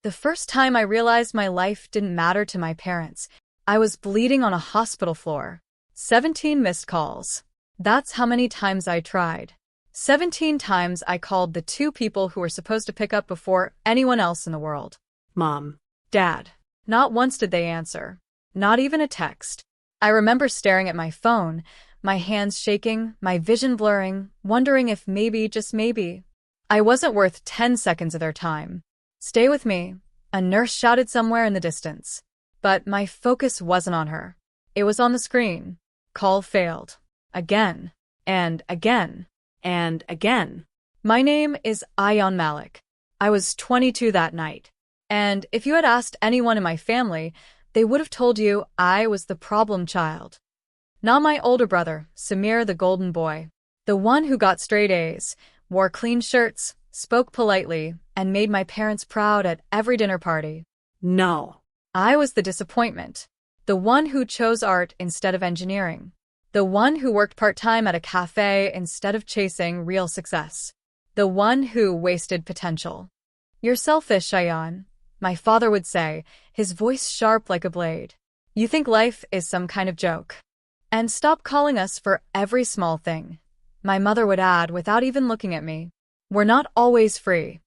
The first time I realized my life didn't matter to my parents, I was bleeding on a hospital floor. 17 missed calls. That's how many times I tried. 17 times I called the two people who were supposed to pick up before anyone else in the world. Mom. Dad. Not once did they answer. Not even a text. I remember staring at my phone, my hands shaking, my vision blurring, wondering if maybe, just maybe, I wasn't worth 10 seconds of their time. Stay with me, a nurse shouted somewhere in the distance. But my focus wasn't on her. It was on the screen. Call failed. Again. And again. And again. My name is Ayan Malik. I was 22 that night. And if you had asked anyone in my family, they would have told you I was the problem child. Not my older brother, Samir the golden boy. The one who got straight A's, wore clean shirts, spoke politely, and made my parents proud at every dinner party. No. I was the disappointment. The one who chose art instead of engineering. The one who worked part-time at a cafe instead of chasing real success. The one who wasted potential. You're selfish, Ayan, my father would say, his voice sharp like a blade. You think life is some kind of joke. And stop calling us for every small thing. My mother would add without even looking at me. We're not always free.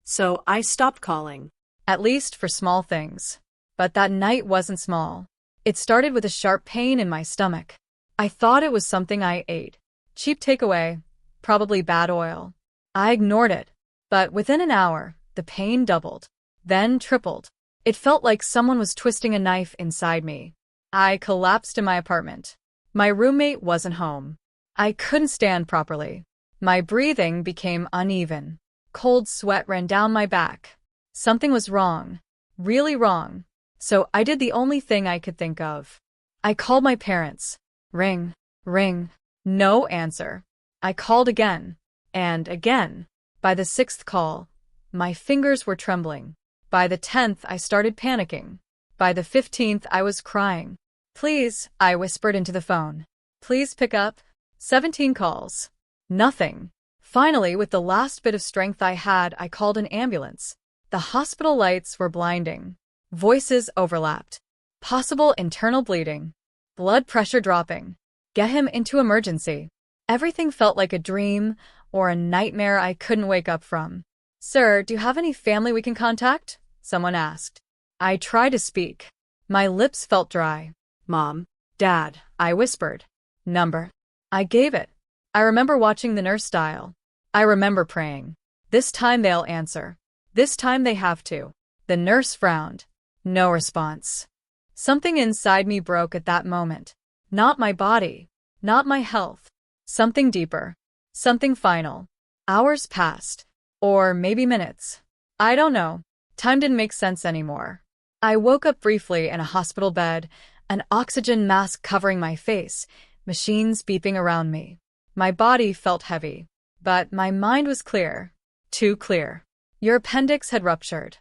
So I stopped calling. At least for small things. But that night wasn't small. It started with a sharp pain in my stomach. I thought it was something I ate. Cheap takeaway. Probably bad oil. I ignored it. But within an hour, the pain doubled. Then tripled. It felt like someone was twisting a knife inside me. I collapsed in my apartment. My roommate wasn't home. I couldn't stand properly. My breathing became uneven. Cold sweat ran down my back. Something was wrong. Really wrong. So I did the only thing I could think of. I called my parents. Ring. Ring. No answer. I called again. And again. By the 6th call, my fingers were trembling. By the 10th, I started panicking. By the 15th, I was crying. Please, I whispered into the phone. Please pick up. 17 calls. Nothing. Finally, with the last bit of strength I had, I called an ambulance. The hospital lights were blinding. Voices overlapped. Possible internal bleeding. Blood pressure dropping. Get him into emergency. Everything felt like a dream or a nightmare I couldn't wake up from. Sir, do you have any family we can contact? Someone asked. I tried to speak. My lips felt dry. Mom. Dad, I whispered. Number. I gave it. I remember watching the nurse dial. I remember praying. This time they'll answer. This time they have to. The nurse frowned. No response. Something inside me broke at that moment. Not my body. Not my health. Something deeper. Something final. Hours passed. Or maybe minutes. I don't know. Time didn't make sense anymore. I woke up briefly in a hospital bed, an oxygen mask covering my face, machines beeping around me. My body felt heavy, but my mind was clear. Too clear. Your appendix had ruptured.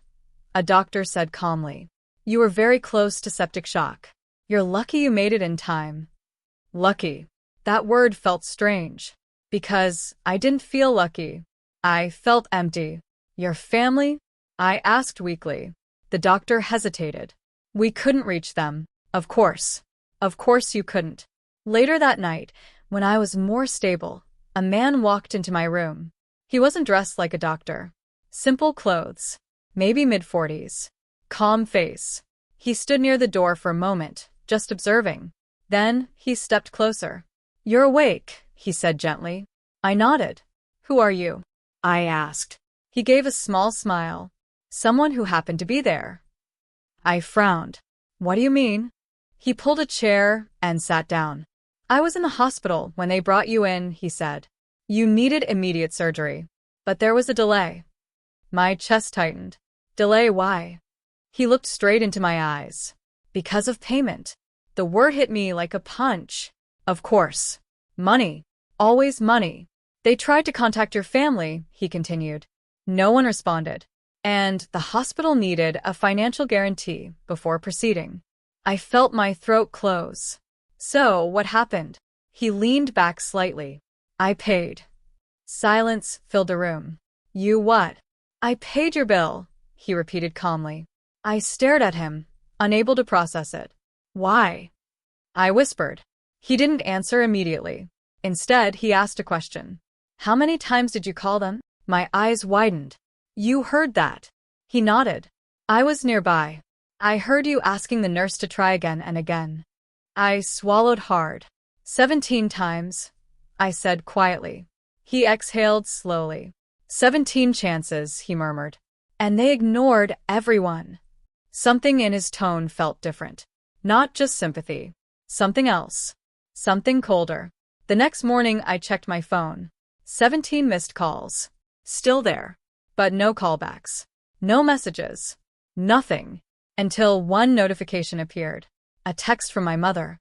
A doctor said calmly. You were very close to septic shock. You're lucky you made it in time. Lucky. That word felt strange. Because I didn't feel lucky. I felt empty. Your family? I asked weakly. The doctor hesitated. We couldn't reach them. Of course. Of course you couldn't. Later that night, when I was more stable, a man walked into my room. He wasn't dressed like a doctor. Simple clothes. Maybe mid-40s. Calm face. He stood near the door for a moment, just observing. Then, he stepped closer. You're awake, he said gently. I nodded. Who are you? I asked. He gave a small smile. Someone who happened to be there. I frowned. What do you mean? He pulled a chair and sat down. I was in the hospital when they brought you in, he said. You needed immediate surgery. But there was a delay. My chest tightened. Delay why? He looked straight into my eyes. Because of payment. The word hit me like a punch. Of course. Money. Always money. They tried to contact your family, he continued. No one responded. And the hospital needed a financial guarantee before proceeding. I felt my throat close. So, what happened? He leaned back slightly. I paid. Silence filled the room. You what? I paid your bill, he repeated calmly. I stared at him, unable to process it. Why? I whispered. He didn't answer immediately. Instead, he asked a question. How many times did you call them? My eyes widened. You heard that. He nodded. I was nearby. I heard you asking the nurse to try again and again. I swallowed hard. 17 times, I said quietly. He exhaled slowly. 17 chances, he murmured. And they ignored everyone. Something in his tone felt different. Not just sympathy. Something else. Something colder. The next morning I checked my phone. 17 missed calls. Still there. But no callbacks. No messages. Nothing. Until one notification appeared. A text from my mother.